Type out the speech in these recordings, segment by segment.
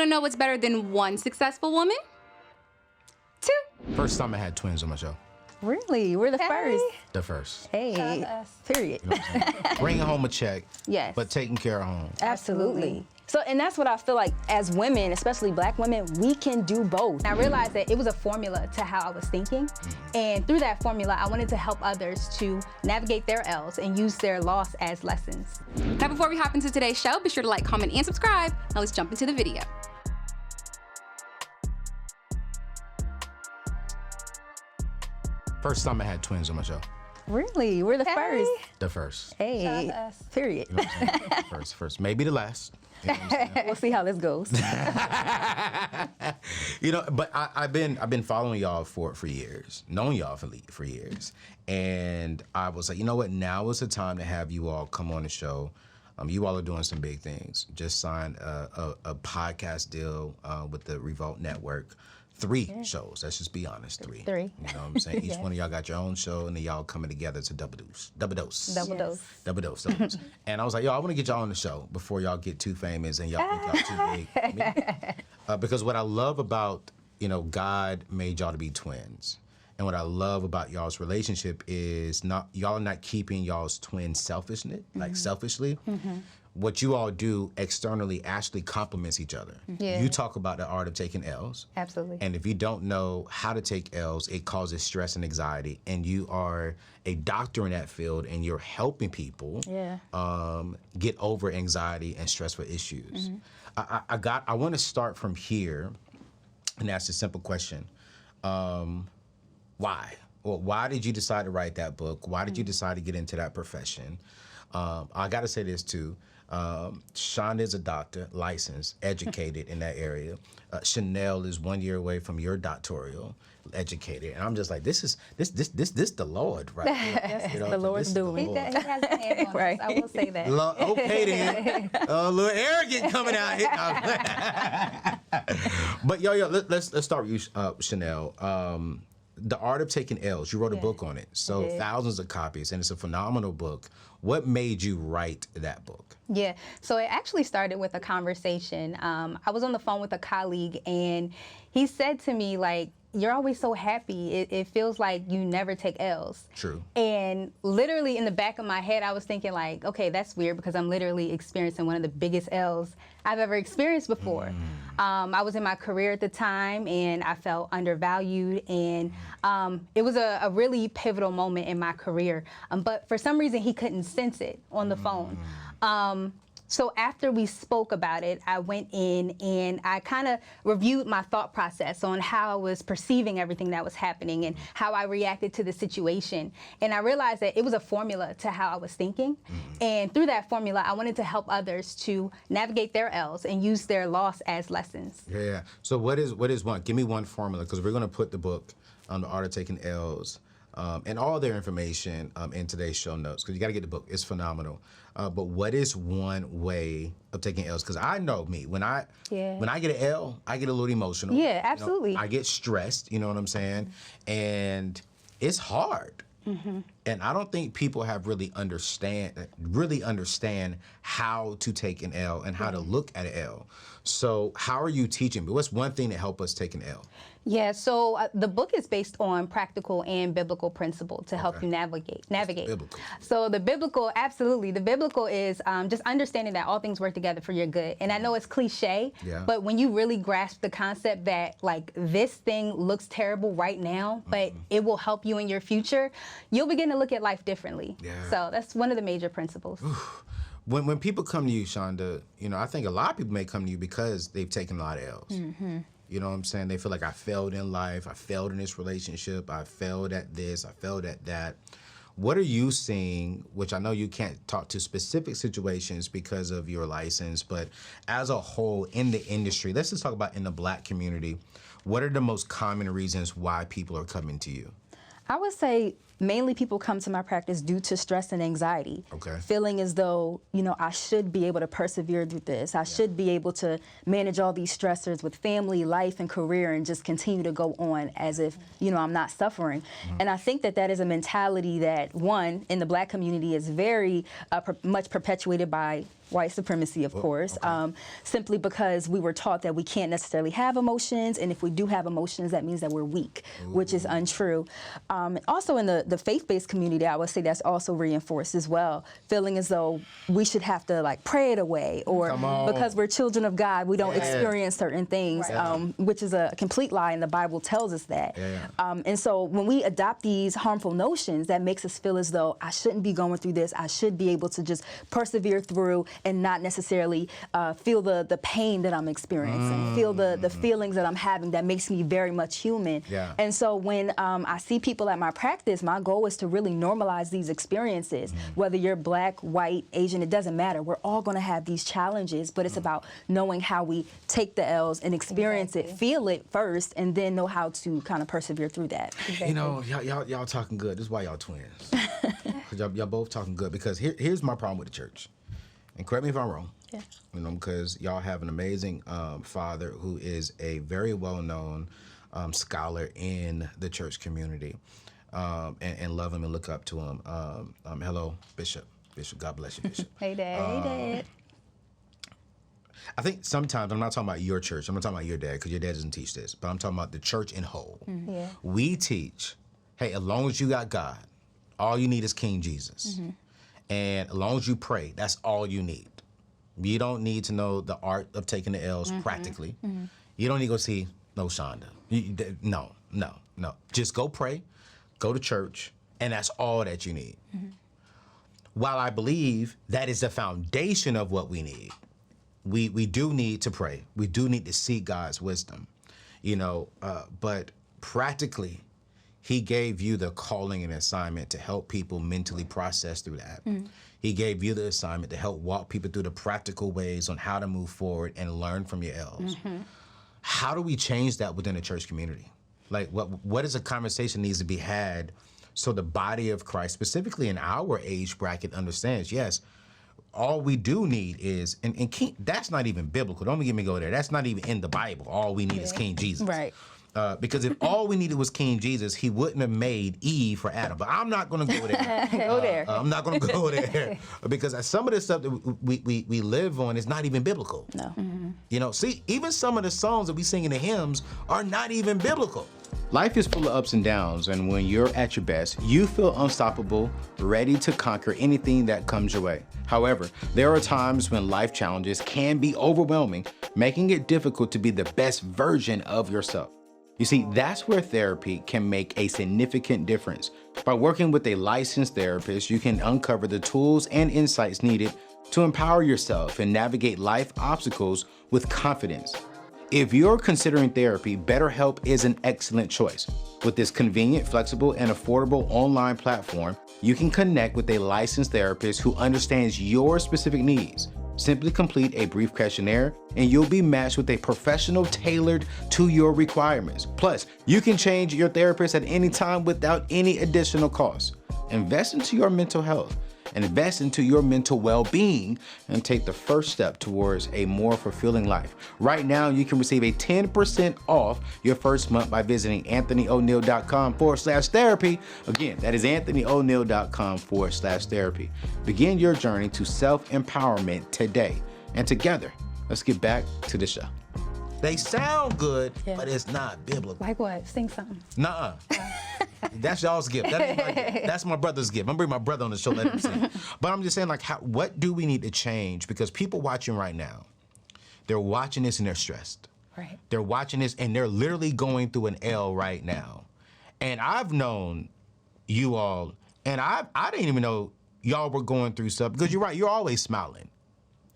want to know what's better than one successful woman? Two. First time I had twins on my show. Really? We're the first. The first. Hey, period. You know what I'm saying? Bringing home a check, Yes. but taking care of home. Absolutely. So, and that's what I feel like as women, especially Black women, we can do both. I realized that it was a formula to how I was thinking. And through that formula, I wanted to help others to navigate their L's and use their loss as lessons. Now before we hop into today's show, be sure to like, comment, and subscribe. Now let's jump into the video. First time I had twins on my show. Really? We're the first. The first. Hey, period. You know what I'm saying? First. Maybe the last. You know what I'm saying? We'll see how this goes. You know, but I've been following y'all for years, known y'all for years, and I was like, you know what? Now is the time to have you all come on the show. You all are doing some big things. Just signed a podcast deal with the Revolt Network. 3 shows. Let's just be honest. 3. 3. You know what I'm saying? Each one of y'all got your own show, and then y'all coming together to double dose. Double dose. And I was like, yo, I want to get y'all on the show before y'all get too famous and y'all think y'all too big. Because what I love about, you know, God made y'all to be twins. And what I love about y'all's relationship is y'all are not keeping y'all's twin selfishness, like selfishly. What you all do externally actually complements each other. Yeah. You talk about the art of taking L's. Absolutely. And if you don't know how to take L's, it causes stress and anxiety. And you are a doctor in that field, and you're helping people get over anxiety and stressful issues. I want to start from here and ask a simple question. Why? Well, why did you decide to write that book? Why did you decide to get into that profession? I got to say this too. Chanda is a doctor, licensed, educated in that area. Chanelle is 1 year away from your doctoral, educated, and I'm just like, this the Lord, right? Yes, you know, the Lord's doing. He has a hand on us, I will say that. Okay then, a little arrogant coming out here. But yo, let's start with you, Chanelle. The Art of Taking L's, you wrote a book on it, so thousands of copies, and it's a phenomenal book. What made you write that book? Yeah, so it actually started with a conversation. I was on the phone with a colleague, and he said to me, like, you're always so happy. It feels like you never take L's. True. And literally in the back of my head, I was thinking like, okay, that's weird because I'm literally experiencing one of the biggest L's I've ever experienced before. I was in my career at the time, and I felt undervalued, and it was a really pivotal moment in my career. But for some reason, he couldn't sense it on the phone. So after we spoke about it, I went in and I kind of reviewed my thought process on how I was perceiving everything that was happening and how I reacted to the situation. And I realized that it was a formula to how I was thinking. And through that formula, I wanted to help others to navigate their L's and use their loss as lessons. Yeah. So what is one? Give me one formula, because we're going to put the book on The Art of Taking L's and all their information in today's show notes, because you got to get the book. It's phenomenal. But what is one way of taking L's? Because I know me, when I get an L, I get a little emotional. Yeah, absolutely. You know, I get stressed, you know what I'm saying? And it's hard. And I don't think people have really understand how to take an L and how to look at an L. So how are you teaching? But what's one thing to help us take an L? Yeah, so the book is based on practical and biblical principle to help you navigate. Biblical. So the biblical, absolutely. The biblical is just understanding that all things work together for your good. And I know it's cliche, but when you really grasp the concept that like this thing looks terrible right now, but it will help you in your future, you'll begin to look at life differently. So that's one of the major principles. When people come to you, Chanda, you know, I think a lot of people may come to you because they've taken a lot of L's. You know what I'm saying? They feel like I failed in life, I failed in this relationship, I failed at this, I failed at that. What are you seeing, which I know you can't talk to specific situations because of your license, but as a whole in the industry, let's just talk about in the Black community, what are the most common reasons why people are coming to you? I would say mainly people come to my practice due to stress and anxiety. Okay. Feeling as though, I should be able to persevere through this. I should be able to manage all these stressors with family, life, and career and just continue to go on as if, I'm not suffering. And I think that is a mentality that, one, in the Black community is very much perpetuated by white supremacy, of course, simply because we were taught that we can't necessarily have emotions, and if we do have emotions, that means that we're weak, which is untrue. Also in the faith-based community, I would say that's also reinforced as well, feeling as though we should have to pray it away, or because we're children of God, we don't experience certain things, which is a complete lie, and the Bible tells us that. And so when we adopt these harmful notions, that makes us feel as though I shouldn't be going through this, I should be able to just persevere through and not necessarily feel the pain that I'm experiencing, feel the feelings that I'm having that makes me very much human. And so when I see people at my practice, my goal is to really normalize these experiences. Whether you're Black, white, Asian, it doesn't matter. We're all going to have these challenges, but it's about knowing how we take the L's and experience it, feel it first, and then know how to kind of persevere through that. Y'all talking good. This is why y'all twins. 'Cause y'all both talking good, because here's my problem with the church. And correct me if I'm wrong, because y'all have an amazing father who is a very well-known scholar in the church community, and love him and look up to him. Hello, Bishop. Bishop, God bless you, Bishop. Hey, Dad. Hey, Dad. I think sometimes, I'm not talking about your church, I'm not talking about your dad, because your dad doesn't teach this, but I'm talking about the church in whole. We teach, hey, as long as you got God, all you need is King Jesus. And as long as you pray, that's all you need. You don't need to know the art of taking the L's practically. You don't need to go see no Chanda. No. Just go pray, go to church, and that's all that you need. While I believe that is the foundation of what we need, we do need to pray. We do need to seek God's wisdom, but practically, He gave you the calling and assignment to help people mentally process through that. He gave you the assignment to help walk people through the practical ways on how to move forward and learn from your L's. How do we change that within the church community? What is a conversation needs to be had so the body of Christ, specifically in our age bracket, understands, yes, all we do need is, and King, that's not even biblical. Don't get me go there. That's not even in the Bible. All we need is King Jesus. Right. Because if all we needed was King Jesus, He wouldn't have made Eve for Adam. But I'm not going to go there. Go there. I'm not going to go there because some of the stuff that we live on is not even biblical. No. See, even some of the songs that we sing in the hymns are not even biblical. Life is full of ups and downs, and when you're at your best, you feel unstoppable, ready to conquer anything that comes your way. However, there are times when life challenges can be overwhelming, making it difficult to be the best version of yourself. You see, that's where therapy can make a significant difference. By working with a licensed therapist, you can uncover the tools and insights needed to empower yourself and navigate life obstacles with confidence. If you're considering therapy, BetterHelp is an excellent choice. With this convenient, flexible, and affordable online platform, you can connect with a licensed therapist who understands your specific needs. Simply complete a brief questionnaire and you'll be matched with a professional tailored to your requirements. Plus, you can change your therapist at any time without any additional cost. Invest into your mental health, invest into your mental well-being, and take the first step towards a more fulfilling life. Right now, you can receive a 10% off your first month by visiting anthonyoneal.com/therapy. Again, that is anthonyoneal.com/therapy. Begin your journey to self-empowerment today. And together, let's get back to the show. They sound good, but it's not biblical. Like what? Sing something. Nuh-uh. That's y'all's gift. That's my brother's gift. I'm bringing my brother on the show, let him sing. But I'm just saying, what do we need to change? Because people watching right now, they're watching this and they're stressed. Right. They're watching this and they're literally going through an L right now. And I've known you all, and I didn't even know y'all were going through stuff, because you're right, you're always smiling.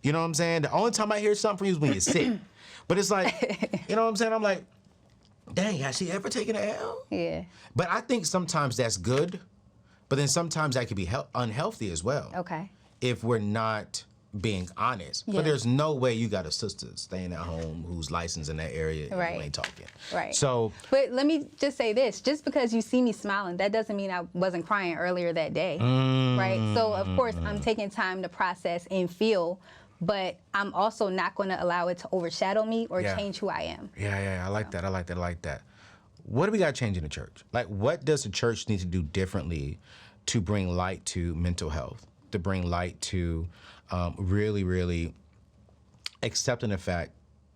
You know what I'm saying? The only time I hear something from you is when you're sick. But it's like, you know what I'm saying? I'm like, dang, has she ever taken an L? Yeah. But I think sometimes that's good, but then sometimes that can be unhealthy as well. Okay. If we're not being honest. Yeah. But there's no way you got a sister staying at home who's licensed in that area and you ain't talking. Right. So, but let me just say this: just because you see me smiling, that doesn't mean I wasn't crying earlier that day, right? So of course I'm taking time to process and feel, but I'm also not going to allow it to overshadow me or change who I am. Yeah, I like that. I like that. What do we got to change in the church? Like, what does the church need to do differently to bring light to mental health, to bring light to really accepting the fact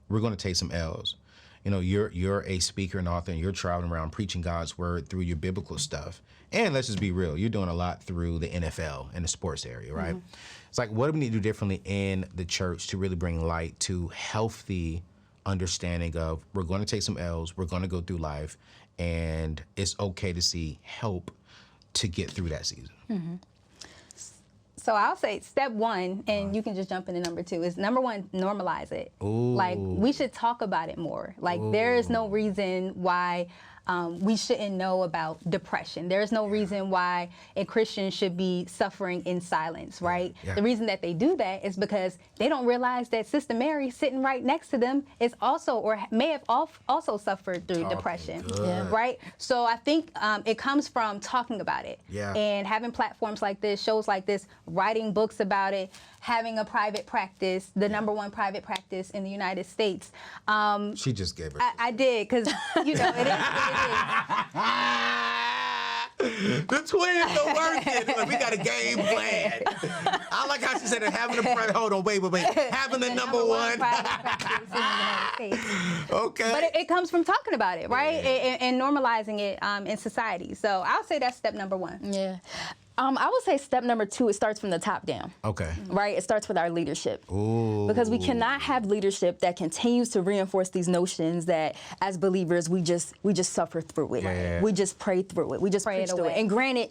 we're going to take some L's? You know, you're a speaker and author, and you're traveling around preaching God's word through your biblical stuff. And let's just be real, you're doing a lot through the NFL and the sports area, right? It's like, what do we need to do differently in the church to really bring light to healthy understanding of we're going to take some L's, we're going to go through life, and it's okay to see help to get through that season? So I'll say step one, and you can just jump into number two, is number one, normalize it. Ooh. Like, we should talk about it more. Like, there is no reason why we shouldn't know about depression. There is no reason why a Christian should be suffering in silence, right? Yeah. The reason that they do that is because they don't realize that Sister Mary sitting right next to them is also, or may have also suffered through depression, right? So I think it comes from talking about it and having platforms like this, shows like this, writing books about it, having a private practice, the number one private practice in the United States. She just gave her. I did, because, you know, it is what it is. The twins are working. Like, we got a game plan. I like how she said it, having a hold on, wait. Having the number one private practice in the United States. Okay. But it comes from talking about it, right? And normalizing it in society. So I'll say that's step number one. Yeah. I would say step number two, it starts from the top down. Okay. Right? It starts with our leadership. Ooh. Because we cannot have leadership that continues to reinforce these notions that as believers we just suffer through it. Yeah. We just pray through it. We just Pray preach it through away. it. And granted,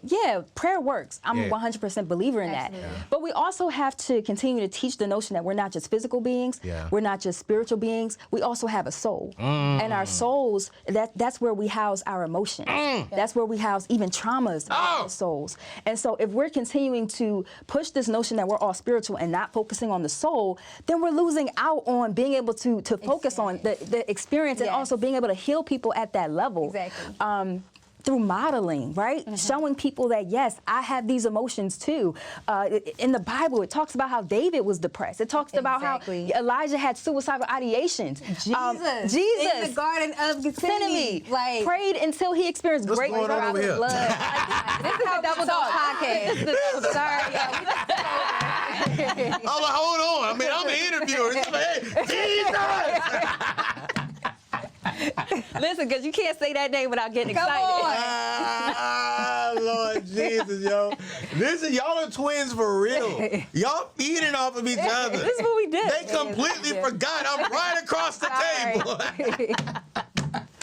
prayer works. I'm a 100% believer in that. But we also have to continue to teach the notion that we're not just physical beings. We're not just spiritual beings. We also have a soul. And our souls, that's where we house our emotions. That's where we house even traumas in our souls. And so if we're continuing to push this notion that we're all spiritual and not focusing on the soul, then we're losing out on being able to focus on the experience and also being able to heal people at that level. Exactly. Through modeling, right? Showing people that, yes, I have these emotions too. In the Bible, it talks about how David was depressed. It talks about how Elijah had suicidal ideations. Jesus. In the Garden of Gethsemane. Like, prayed until he experienced great going on over here? blood. This is a double dog podcast. Sorry. I'm like, hold on. I mean, I'm the interviewer. It's like, hey, Jesus! Listen, because you can't say that name without getting excited. Lord Jesus, yo. Y'all are twins for real. Y'all feeding off of each other. This is what we did. They completely forgot I'm right across the table.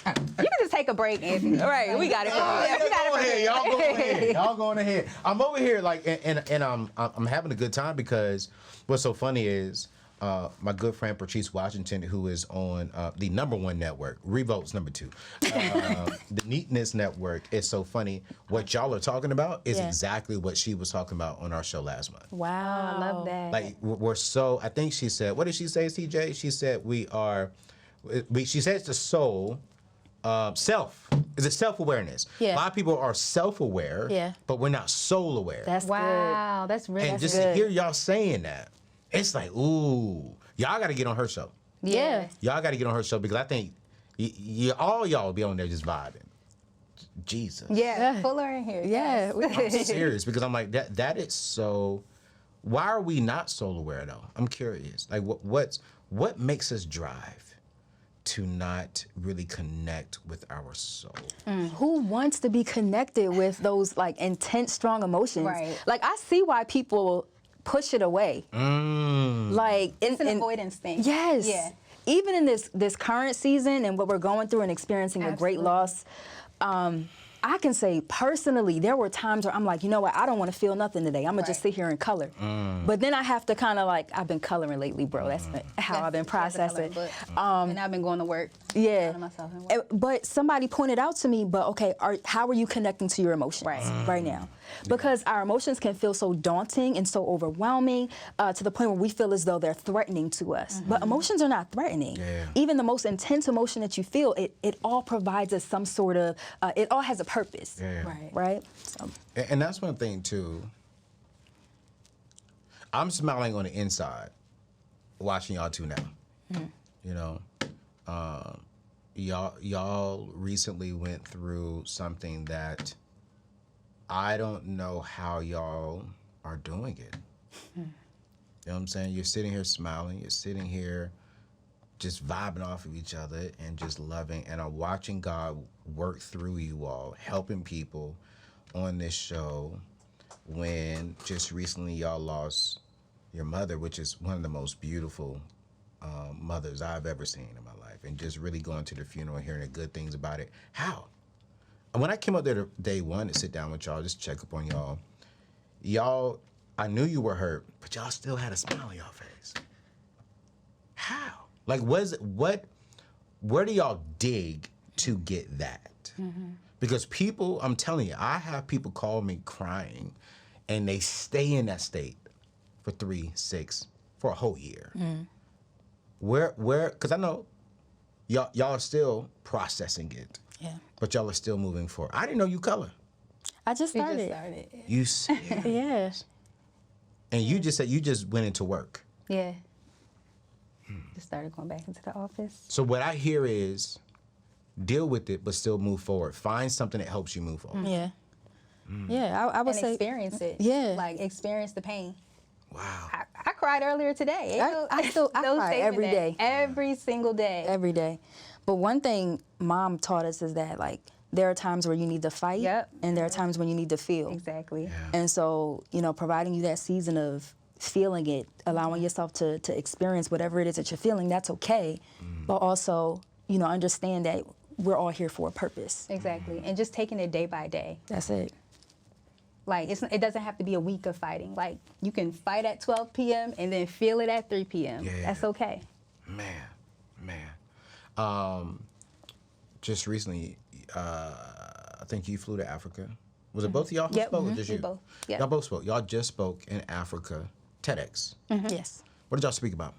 You can just take a break, Anthony. All right, we got it. Y'all go ahead. Y'all going ahead. I'm over here and I'm having a good time because what's so funny is my good friend Patrice Washington, who is on the number one network, Revolt's number two, the Neatness Network. Is so funny. What y'all are talking about is exactly what she was talking about on our show last month. Wow. I love that. Like, we're so, I think she said, what did she say, CJ? She said she said it's the soul, is it self-awareness? Yeah. A lot of people are self-aware, but we're not soul-aware. That's wow. That's really and just good. to hear y'all saying that, it's like, ooh, y'all got to get on her show. Yeah. Y'all got to get on her show because I think all y'all be on there just vibing. Jesus. Yeah, pull her in here. Yeah. I'm serious because I'm like, that is so, why are we not soul aware though? I'm curious. Like what makes us drive to not really connect with our soul? Who wants to be connected with those like intense, strong emotions? Right. Like, I see why people push it away. Like, It's an avoidance thing. Yes. Yeah. Even in this current season and what we're going through and experiencing a great loss, I I can say personally, there were times where I'm like, you know what, I don't want to feel nothing today. I'm gonna just sit here and color. But then I have to kind of like, I've been coloring lately, bro. That's how I've been processing. And I've been going to work. Yeah. Myself and work. But somebody pointed out to me, but okay, how are you connecting to your emotions right now? Because our emotions can feel so daunting and so overwhelming to the point where we feel as though they're threatening to us. But emotions are not threatening. Even the most intense emotion that you feel, it all provides us some sort of, it all has a purpose. Right? So. And that's one thing too. I'm smiling on the inside watching y'all two now. You know, y'all recently went through something that I don't know how y'all are doing it. You know what I'm saying? You're sitting here smiling, you're sitting here just vibing off of each other and just loving, and I'm watching God work through you all, helping people on this show when just recently y'all lost your mother, which is one of the most beautiful mothers I've ever seen in my life, and just really going to the funeral and hearing the good things about it. How? And when I came up there day one to sit down with y'all, just check up on y'all, I knew you were hurt, but y'all still had a smile on y'all face. How? Like, where do y'all dig to get that? Because people, I'm telling you, I have people call me crying and they stay in that state for 3, 6, for a whole year. Where, because I know y'all are still processing it. Yeah. But y'all are still moving forward. I didn't know you color. I just started. You serious? Yeah. And you just said you just went into work. Yeah. Just started going back into the office. So what I hear is deal with it, but still move forward. Find something that helps you move forward. Yeah. Yeah, I would say. Experience it. Yeah. Like, experience the pain. Wow. I cried earlier today. I cry every day. Every single day. Every day. But one thing Mom taught us is that, like, there are times where you need to fight, and there are times when you need to feel. Exactly. Yeah. And so, you know, providing you that season of feeling it, allowing yourself to experience whatever it is that you're feeling, that's okay. But also, you know, understand that we're all here for a purpose. Exactly. And just taking it day by day. That's it. Like, it doesn't have to be a week of fighting. Like, you can fight at 12 p.m. and then feel it at 3 p.m. Yeah. That's okay. Man. Just recently, I think you flew to Africa. Was it both of y'all who spoke or just you? Both. Yep. Y'all both spoke. Y'all just spoke in Africa, TEDx. Yes. What did y'all speak about?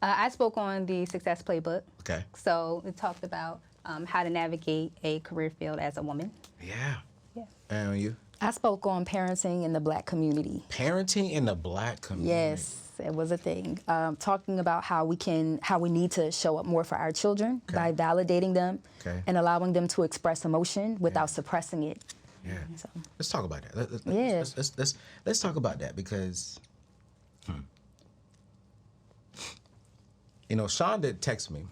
I spoke on the Success Playbook. Okay. So it talked about how to navigate a career field as a woman. Yeah. Yeah. And you? I spoke on parenting in the Black community. Parenting in the Black community. Yes, it was a thing. Talking about how we need to show up more for our children by validating them and allowing them to express emotion without suppressing it. Yeah. So. Let's talk about that. Let's talk about that because, you know, Chanda texted me.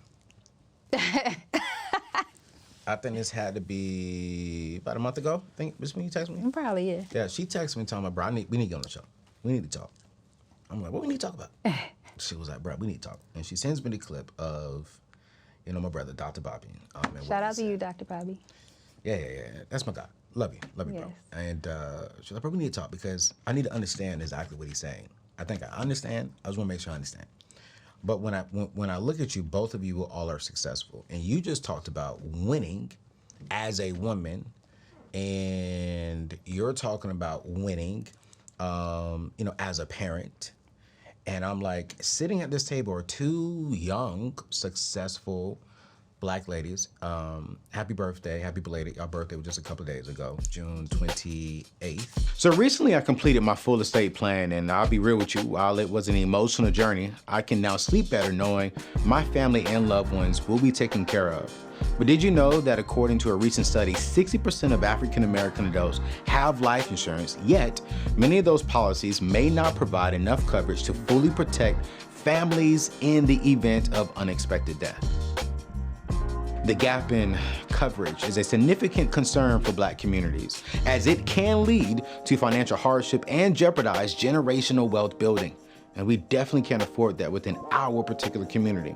I think this had to be about a month ago. I think this when you texted me. Probably, yeah. Yeah, she texted me telling me, bro, we need to get on the show. We need to talk. I'm like, what we need to talk about? She was like, bro, we need to talk. And she sends me the clip of, you know, my brother, Dr. Bobby. Shout out to you, Dr. Bobby. Yeah. That's my guy. Love you, bro. And she's like, bro, we need to talk because I need to understand exactly what he's saying. I think I understand. I just want to make sure I understand. But when I look at you, both of you all are successful, and you just talked about winning as a woman, and you're talking about winning, you know, as a parent. And I'm like, sitting at this table are two young, successful Black ladies. Happy birthday, happy belated. Your birthday was just a couple of days ago, June 28th. So recently I completed my full estate plan, and I'll be real with you, while it was an emotional journey, I can now sleep better knowing my family and loved ones will be taken care of. But did you know that according to a recent study, 60% of African American adults have life insurance, yet many of those policies may not provide enough coverage to fully protect families in the event of unexpected death? The gap in coverage is a significant concern for Black communities, as it can lead to financial hardship and jeopardize generational wealth building. And we definitely can't afford that within our particular community.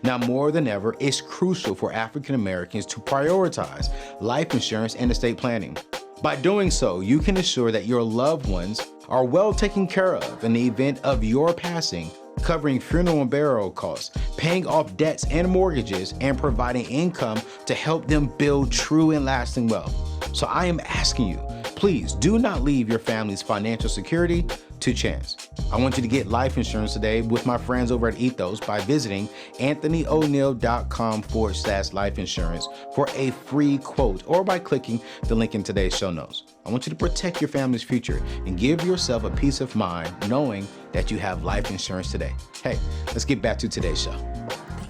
Now, more than ever, it's crucial for African Americans to prioritize life insurance and estate planning. By doing so, you can ensure that your loved ones are well taken care of in the event of your passing, covering funeral and burial costs, paying off debts and mortgages, and providing income to help them build true and lasting wealth. So I am asking you, please do not leave your family's financial security to chance. I want you to get life insurance today with my friends over at Ethos by visiting anthonyoneal.com/life insurance for a free quote, or by clicking the link in today's show notes. I want you to protect your family's future and give yourself a peace of mind knowing that you have life insurance today. Hey, let's get back to today's show.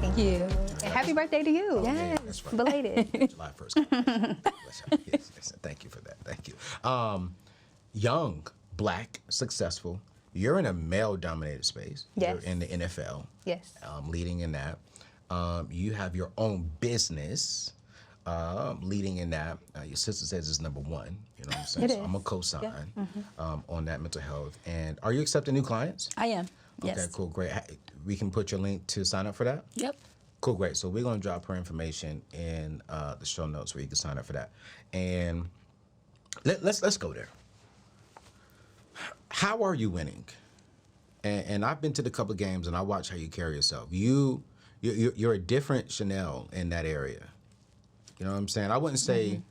Thank you. And happy birthday to you. Yeah, that's right. Belated. July 1st. Yes, thank you for that. Thank you. Young, Black, successful. You're in a male-dominated space. Yes. You're in the NFL. Yes. Leading in that. You have your own business. Leading in that. Your sister says it's number one. You know what I'm saying? It So is. I'm a co-sign Yeah. on that mental health. And are you accepting new clients? I am. Yes. Okay, cool, great. We can put your link to sign up for that? Yep. Cool, great. So we're going to drop her information in the show notes where you can sign up for that. And let's go there. How are you winning? And I've been to the couple of games and I watch how you carry yourself. You're a different Chanelle in that area. You know what I'm saying? I wouldn't say,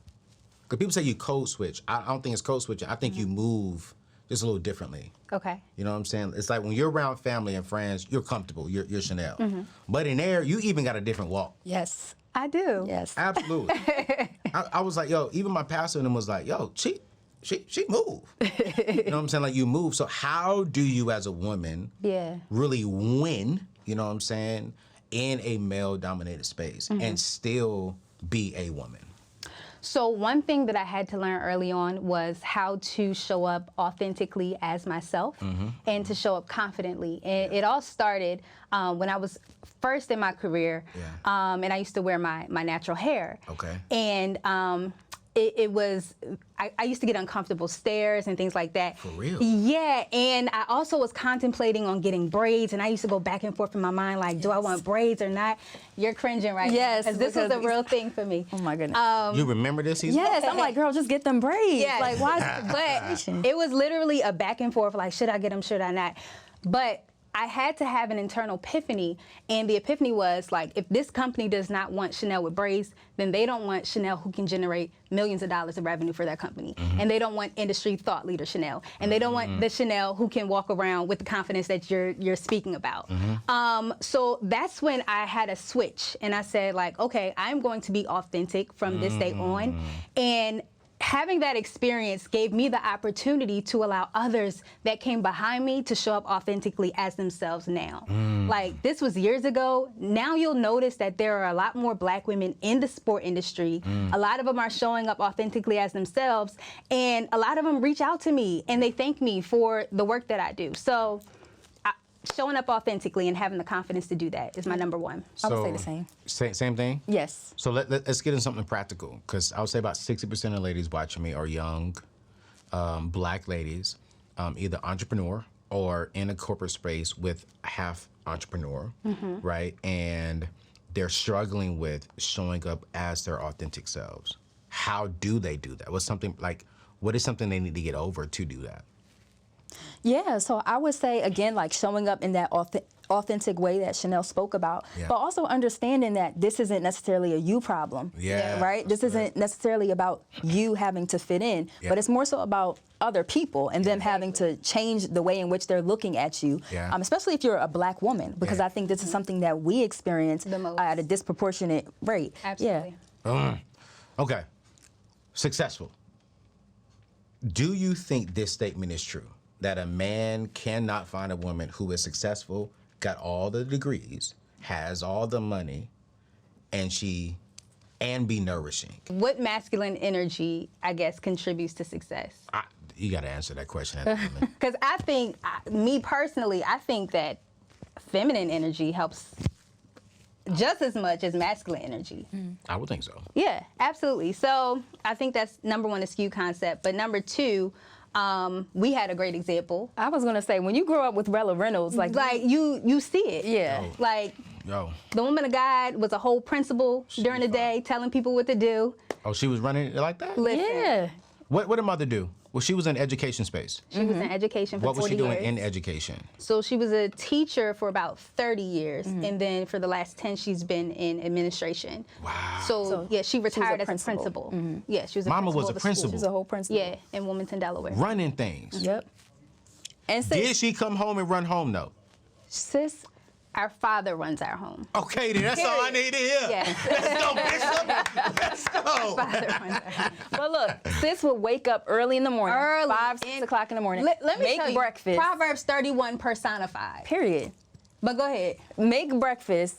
because people say you code switch. I don't think it's code switching. I think you move just a little differently. Okay. You know what I'm saying? It's like when you're around family and friends, you're comfortable. You're Chanelle. But in there, you even got a different walk. Yes. I do. Yes. Absolutely. I was like, yo, even my pastor and them was like, yo, she move. You know what I'm saying? Like, you move. So how do you as a woman really win, you know what I'm saying, in a male-dominated space and still be a woman? So one thing that I had to learn early on was how to show up authentically as myself and to show up confidently. And it all started when I was first in my career, and I used to wear my natural hair. Okay. And it was, I used to get uncomfortable stares and things like that. For real? Yeah, and I also was contemplating on getting braids, and I used to go back and forth in my mind, like, do I want braids or not? You're cringing right Yes, now, because this was a because- real thing for me. Oh my goodness. You remember this season? Yes. I'm like, girl, just get them braids. Yes. Like, why? But it was literally a back and forth, like, should I get them, should I not? But I had to have an internal epiphany, and the epiphany was, like, if this company does not want Chanelle with braids, then they don't want Chanelle who can generate millions of dollars of revenue for that company. And they don't want industry thought leader Chanelle. And they don't want the Chanelle who can walk around with the confidence that you're speaking about. So that's when I had a switch, and I said, like, okay, I'm going to be authentic from this day on. And having that experience gave me the opportunity to allow others that came behind me to show up authentically as themselves now. Like, this was years ago. Now you'll notice that there are a lot more Black women in the sport industry. A lot of them are showing up authentically as themselves, and a lot of them reach out to me and they thank me for the work that I do. So showing up authentically and having the confidence to do that is my number one. I would say the same. Same thing? Yes. So let's get into something practical, because I would say about 60% of ladies watching me are young, Black ladies, either entrepreneur or in a corporate space with half entrepreneur, right? And they're struggling with showing up as their authentic selves. How do they do that? What is something they need to get over to do that? Yeah, so I would say, again, like showing up in that authentic way that Chanelle spoke about, but also understanding that this isn't necessarily a you problem, right? This isn't necessarily about you having to fit in, but it's more so about other people and them having to change the way in which they're looking at you, especially if you're a Black woman, because I think this is something that we experience at a disproportionate rate. Absolutely. Okay, successful. Do you think this statement is true? That a man cannot find a woman who is successful, got all the degrees, has all the money, and be nourishing? What masculine energy, I guess, contributes to success? You got to answer that question at the moment. Because I think, me personally, I think that feminine energy helps just as much as masculine energy. I would think so. Yeah, absolutely. So I think that's number one, the skew concept. But number two, we had a great example. I was gonna say, when you grow up with Rella Reynolds, like you see it. Yeah. Like, Yo. The woman of God was a whole principal during the day, telling people what to do. Oh, she was running it like that? Listen, Yeah. What did mother do? Well, she was in education space. she was in education for What was 40 she doing years. in education? So she was a teacher for about 30 years, and then for the last 10, she's been in administration. Wow. So yeah, she retired as a principal. principal. Yeah, she was a Mama principal was a of the principal. school. She's a whole principal. Yeah, in Wilmington, Delaware. Running things. Yep. And Did she come home and run home though? Sis, our father runs our home. Okay, then that's all I need to hear. Yes. Let's go, Bishop. Let's go. Father runs our home. Well, look, sis would wake up early in the morning, 5, 6 o'clock in the morning. Let me make tell you, breakfast. Proverbs 31 personified. Period. But go ahead. Make breakfast.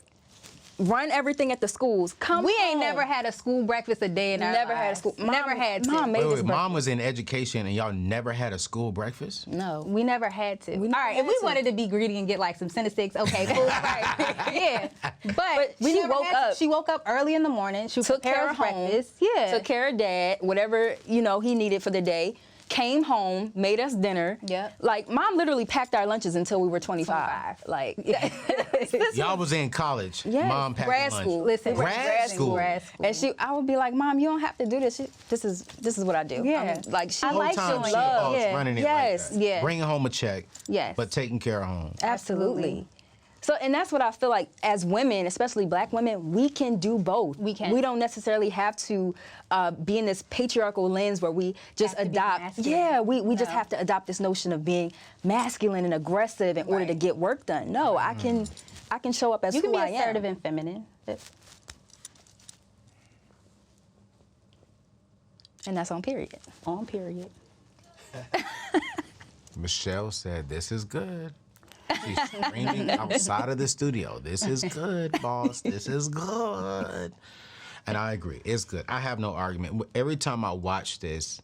Run everything at the schools. Come We ain't home. never had a school breakfast a day in our Never had a lives. school. Never had to. Mom made this Wait, breakfast. Mom was in education and y'all never had a school breakfast? No. We never had to. never All right, had if we to. wanted to be greedy and get like some Cine Sticks, okay, cool, right? Yeah. But she never woke had to. up- She woke up early in the morning. She Took care prepared of home. breakfast. Yeah. Took care of dad, whatever, he needed for the day. Came home, made us dinner. Yep. Like, Mom literally packed our lunches until we were 25. Like, Y'all was in college. Yes. Mom packed grad lunch. school. Listen, Grad school. Grad school. and I would be like, Mom, you don't have to do this. This is what I do. Yeah. Like, she I Whole like time doing she it. boss, Yeah. running it Yes. like that. Yeah. Bringing home a check. Yes. But taking care of home. Absolutely. So, and that's what I feel like as women, especially Black women, we can do both. We can. We don't necessarily have to be in this patriarchal lens where we just Have to be adopt. masculine. Yeah, we just No. have to adopt this notion of being masculine and aggressive in order to Right. get work done. No, I can show up as You can who be I assertive am. and feminine. And that's on period. On period. Michelle said, "This is good." She's screaming outside of the studio. This is good, boss. This is good. And I agree. It's good. I have no argument. Every time I watch this,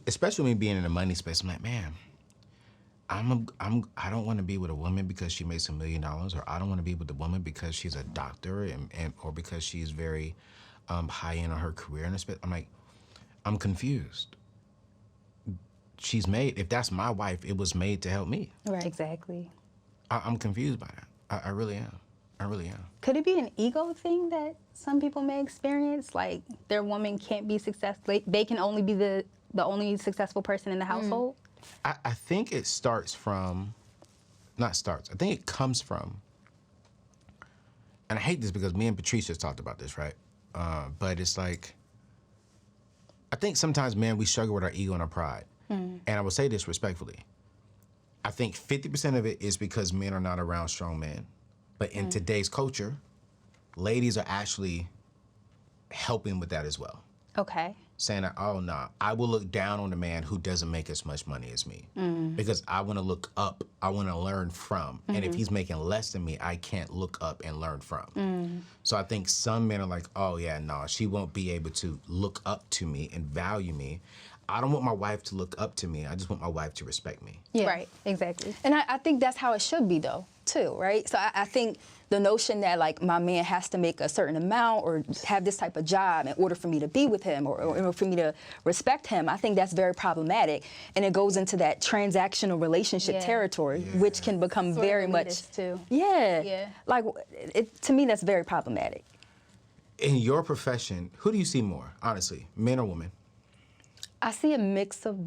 especially me being in the money space, I'm like, man, I don't want to be with a woman because she makes $1 million, or I don't want to be with a woman because she's a doctor or because she's very high end on her career. And I'm like, I'm confused. She's made, if that's my wife, it was made to help me. Right. Exactly. I'm confused by that. I really am. I really am. Could it be an ego thing that some people may experience? Like their woman can't be successful. They can only be the only successful person in the household? I think it starts from, I think it comes from, and I hate this because me and Patrice just talked about this, right? But it's like, I think sometimes, man, we struggle with our ego and our pride. And I will say this respectfully. I think 50% of it is because men are not around strong men. But in today's culture, ladies are actually helping with that as well. Okay. Saying that, oh, no, I will look down on the man who doesn't make as much money as me. Because I want to look up, I want to learn from. And if he's making less than me, I can't look up and learn from. So I think some men are like, oh, yeah, no, she won't be able to look up to me and value me. I don't want my wife to look up to me. I just want my wife to respect me. Yeah. Right. Exactly. And I think that's how it should be, though, too, right? So I think the notion that, like, my man has to make a certain amount or have this type of job in order for me to be with him or for me to respect him, I think that's very problematic. And it goes into that transactional relationship territory, which can become Sort of very much... elitist, too. Yeah. Yeah. Like, to me, that's very problematic. In your profession, who do you see more, honestly, men or women? I see a mix of...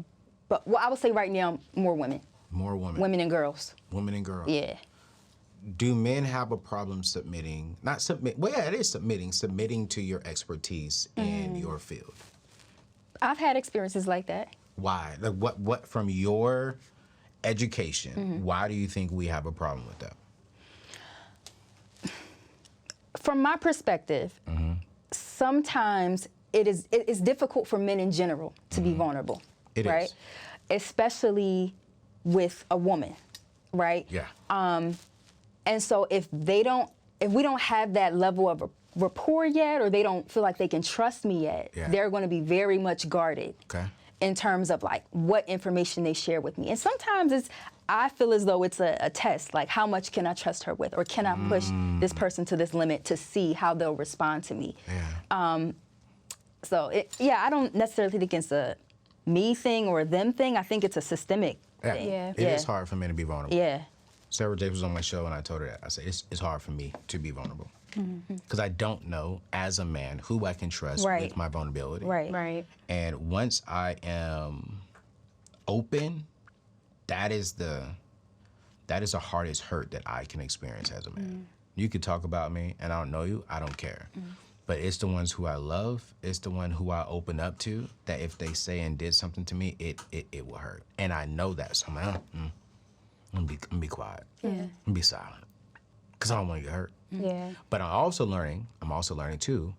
But well, I would say right now, more women. More women. Women and girls. Women and girls. Yeah. Do men have a problem submitting, well, yeah, it is submitting to your expertise in your field? I've had experiences like that. Why? Like what from your education, why do you think we have a problem with that? From my perspective, sometimes it's difficult for men in general to be vulnerable. It right? is. Especially with a woman, right? Yeah. And so if we don't have that level of rapport yet, or they don't feel like they can trust me yet, they're going to be very much guarded. Okay. In terms of like what information they share with me. And sometimes I feel as though it's a test, like how much can I trust her with, or can I push this person to this limit to see how they'll respond to me. Yeah. So I don't necessarily think it's a me thing or a them thing. I think it's a systemic thing. Yeah. It is hard for men to be vulnerable. Yeah. Sarah J was on my show, and I told her that. I said, it's hard for me to be vulnerable. Because I don't know, as a man, who I can trust with my vulnerability. Right. And once I am open, that is the hardest hurt that I can experience as a man. You could talk about me, and I don't know you, I don't care. But it's the ones who I love, it's the one who I open up to, that if they say and did something to me, it will hurt. And I know that, so I'm like, I'm gonna be quiet. I'm gonna be silent. Because I don't want to get hurt. Yeah. But I'm also learning too,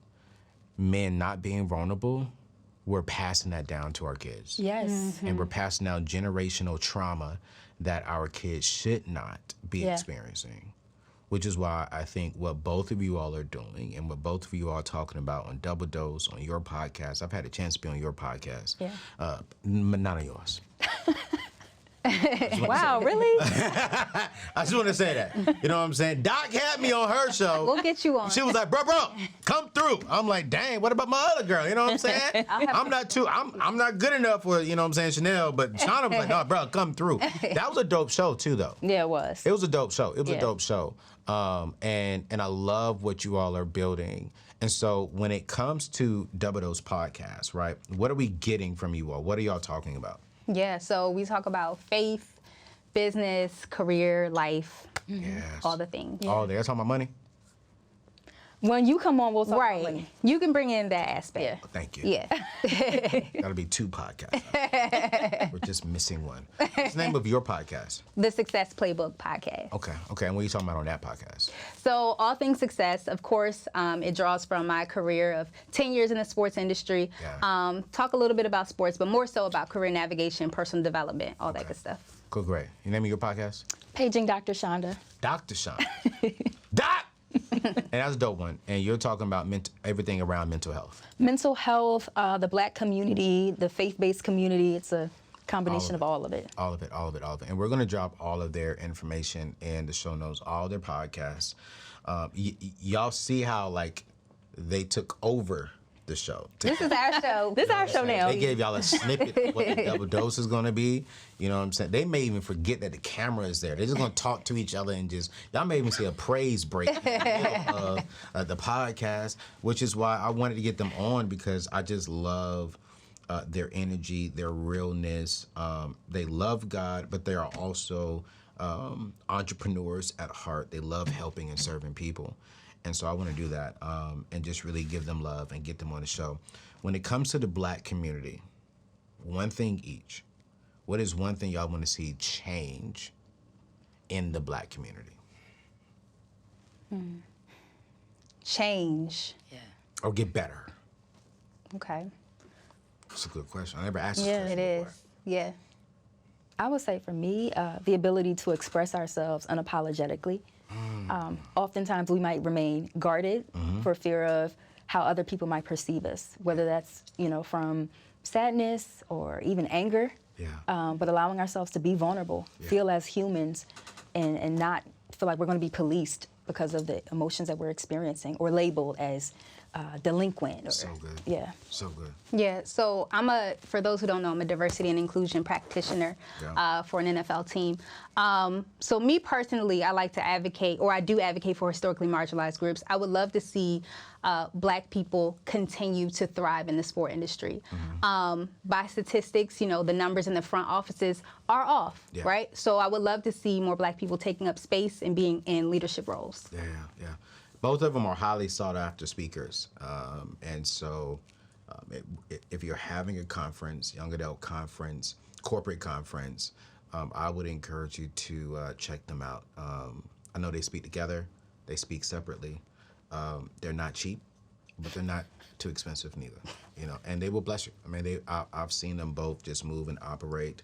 men not being vulnerable, we're passing that down to our kids. Yes. And we're passing down generational trauma that our kids should not be experiencing. Which is why I think what both of you all are doing and what both of you all are talking about on Double Dose, on your podcast, I've had a chance to be on your podcast, not on yours. Wow, really? I just want to say that. You know what I'm saying? Doc had me on her show. We'll get you on. She was like, bro, come through. I'm like, dang, what about my other girl? You know what I'm saying? I'm not good enough for, you know what I'm saying, Chanelle, but Chanda was like, no, bro, come through. That was a dope show too, though. Yeah, it was. It was a dope show. It was a dope show. And I love what you all are building. And so when it comes to Double Dose podcast, right, what are we getting from you all? What are y'all talking about? Yeah, so we talk about faith, business, career, life, all the things. All there. Talking about money? When you come on, we'll talk about money. You can bring in that aspect. Thank you. Yeah. That'll be 2 podcasts. We're just missing one. What's the name of your podcast? The Success Playbook podcast. Okay. And what are you talking about on that podcast? So all things success, of course, it draws from my career of 10 years in the sports industry. Yeah. Talk a little bit about sports, but more so about career navigation, personal development, all that good stuff. Cool, great. Your name of your podcast? Paging Dr. Chanda. Dr. Chanda. Doc! And that's a dope one. And you're talking about everything around mental health. Mental health, the Black community, the faith-based community. It's a combination of all of it. All of it. And we're going to drop all of their information in the show notes, all their podcasts. Y'all see how, like, they took over the show. This is our show. This is our show now. They gave y'all a snippet of what the Double Dose is going to be. You know what I'm saying? They may even forget that the camera is there. They're just going to talk to each other and just, y'all may even see a praise break in the middle of the podcast, which is why I wanted to get them on, because I just love their energy, their realness. They love God, but they are also entrepreneurs at heart. They love helping and serving people. And so I want to do that and just really give them love and get them on the show. When it comes to the Black community, one thing each. What is one thing y'all want to see change in the Black community? Change. Yeah. Or get better? Okay. That's a good question. I never asked this Yeah, question it before. is. Yeah. I would say for me, the ability to express ourselves unapologetically. Oftentimes we might remain guarded for fear of how other people might perceive us, whether that's, from sadness or even anger. Yeah. But allowing ourselves to be vulnerable, feel as humans, and not feel like we're going to be policed because of the emotions that we're experiencing or labeled as delinquent. Or, So good. Yeah. So good. Yeah, so for those who don't know, I'm a diversity and inclusion practitioner for an NFL team. So me personally, I like to advocate, or I do advocate for historically marginalized groups. I would love to see Black people continue to thrive in the sport industry. By statistics, the numbers in the front offices are off, right? So I would love to see more Black people taking up space and being in leadership roles. Yeah. Both of them are highly sought after speakers. And so if you're having a conference, young adult conference, corporate conference, I would encourage you to check them out. I know they speak together, they speak separately. They're not cheap, but they're not too expensive neither, and they will bless you. I mean, I've seen them both just move and operate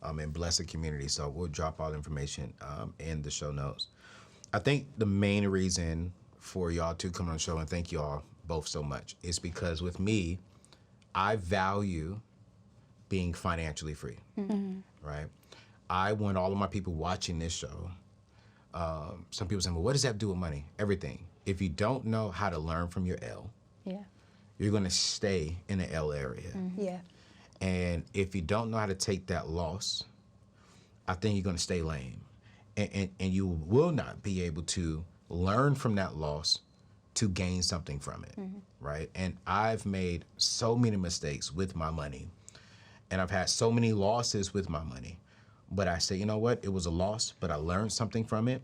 and bless the community. So we'll drop all the information in the show notes. I think the main reason for y'all to come on the show, and thank y'all both so much, is because with me, I value being financially free, right? I want all of my people watching this show. Some people say, well, what does that have to do with money? Everything. If you don't know how to learn from your L, you're going to stay in the L area. Yeah. And if you don't know how to take that loss, I think you're going to stay lame. and you will not be able to learn from that loss to gain something from it, right? And I've made so many mistakes with my money, and I've had so many losses with my money. But I say, you know what? It was a loss, but I learned something from it.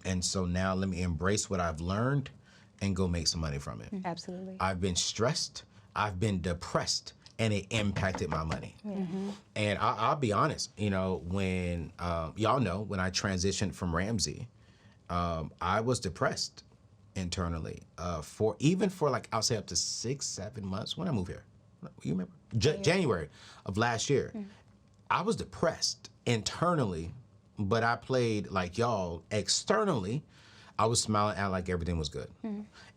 And so now let me embrace what I've learned and go make some money from it. Absolutely. I've been stressed. I've been depressed, and it impacted my money. And I'll be honest, you know, when, y'all know, when I transitioned from Ramsey, I was depressed internally for like, I'll say up to 6-7 months when I moved here. You remember? January of last year. I was depressed internally, but I played like y'all externally. I was smiling out like everything was good.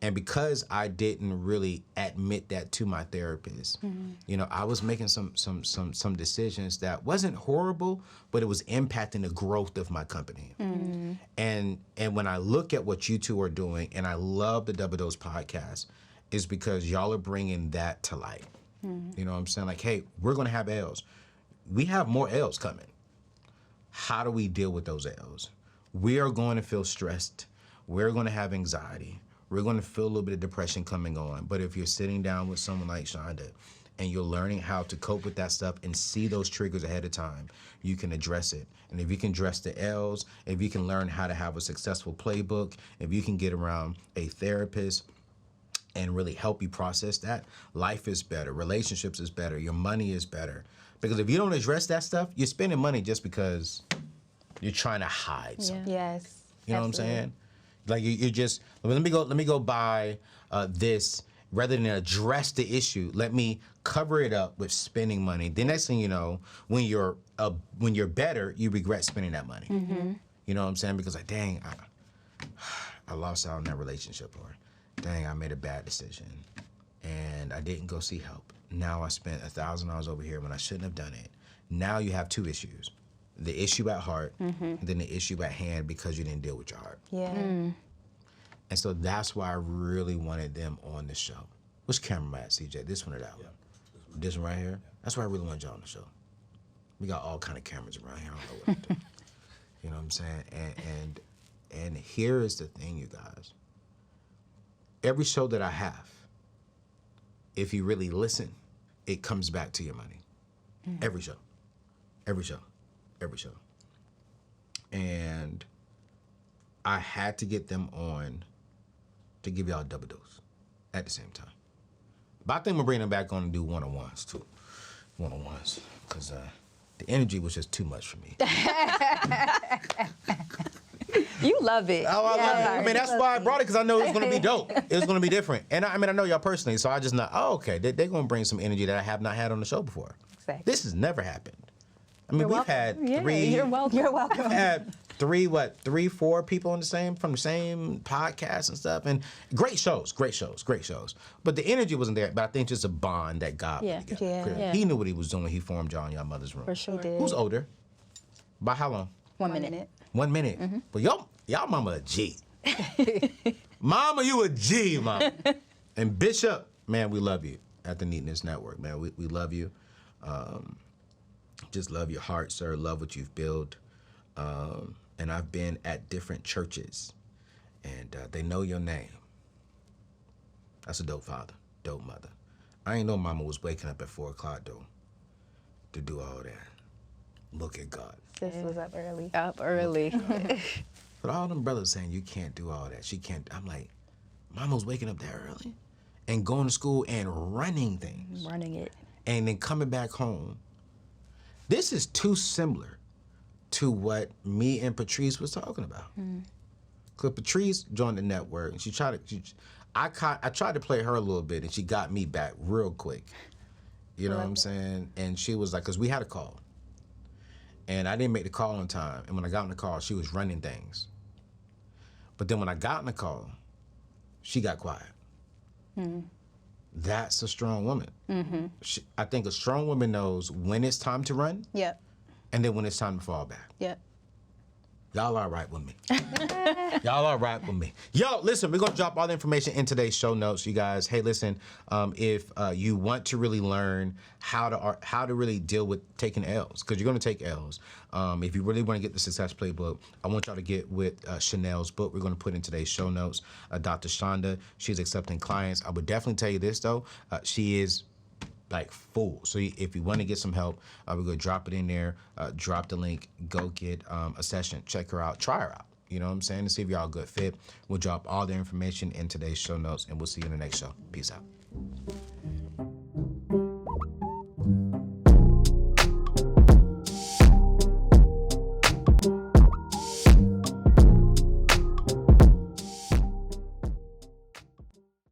And because I didn't really admit that to my therapist, you know, I was making some decisions that wasn't horrible, but it was impacting the growth of my company. And when I look at what you two are doing, and I love the Double Dose podcast, is because y'all are bringing that to light. You know what I'm saying? Like, hey, we're gonna have L's. We have more L's coming. How do we deal with those L's? We are going to feel stressed. We're going to have anxiety. We're going to feel a little bit of depression coming on. But if you're sitting down with someone like Chanda and you're learning how to cope with that stuff and see those triggers ahead of time, you can address it. And if you can address the L's, if you can learn how to have a successful playbook, if you can get around a therapist and really help you process that, life is better, relationships is better, your money is better. Because if you don't address that stuff, you're spending money just because you're trying to hide something. Yes. You know what I'm saying? Like you just, let me go buy this rather than address the issue. Let me cover it up with spending money. The next thing you know, when you're better, you regret spending that money. You know what I'm saying? Because like, dang, I lost out on that relationship, or dang, I made a bad decision and I didn't go see help. Now I spent $1,000 over here when I shouldn't have done it. Now you have two issues. The issue at heart, and then the issue at hand because you didn't deal with your heart. And so that's why I really wanted them on the show. Which camera am I at, CJ? This one or that one? This one right here? That's why I really wanted y'all on the show. We got all kind of cameras around here. I don't know what to do. You know what I'm saying? And here is the thing, you guys. Every show that I have, if you really listen, it comes back to your money. Every show. Every show. Every show. And I had to get them on to give y'all a double dose at the same time. But I think we'll bring them back on and do one-on-ones too. One-on-ones. Because the energy was just too much for me. You love it. Oh, I love it. I mean, that's why I brought it, because I know it was going to be dope. It was going to be different. And I know y'all personally, so I just know, okay, they're going to bring some energy that I have not had on the show before. Exactly. This has never happened. I mean, we've had three. You're welcome. You're welcome. We've had 4 people from the same podcast and stuff, and great shows. But the energy wasn't there. But I think just a bond that God put together. Yeah. He knew what he was doing when he formed y'all in your mother's room. For sure. He did. Who's older? By how long? 1 minute. 1 minute. But y'all mama a G. Mama, you a G, mama. And Bishop, man, we love you at the Neatness Network, man. We love you. Just love your heart, sir. Love what you've built. And I've been at different churches, and they know your name. That's a dope father, dope mother. I ain't know mama was waking up at 4 o'clock, though, to do all that. Look at God. Sis was up early. Up early. But all them brothers saying you can't do all that. She can't. I'm like, mama's waking up that early and going to school and running things. Running it. And then coming back home. This is too similar to what me and Patrice was talking about. Because Patrice joined the network, and I tried to play her a little bit, and she got me back real quick. You know what I'm saying? And she was like, because we had a call. And I didn't make the call on time. And when I got on the call, she was running things. But then when I got on the call, she got quiet. That's a strong woman. I think a strong woman knows when it's time to run. Yep. And then when it's time to fall back. Yep. Y'all all right with me. Y'all all right with me. Yo, listen, we're going to drop all the information in today's show notes, you guys. Hey, listen, if you want to really learn how to really deal with taking L's, because you're going to take L's. If you really want to get the Success Playbook, I want y'all to get with Chanelle's book. We're going to put in today's show notes. Dr.Chanda, she's accepting clients. I would definitely tell you this, though. She is like full. So if you want to get some help, we're going to drop it in there, drop the link, go get a session, check her out, try her out. You know what I'm saying? To see if y'all a good fit. We'll drop all the information in today's show notes, and we'll see you in the next show. Peace out.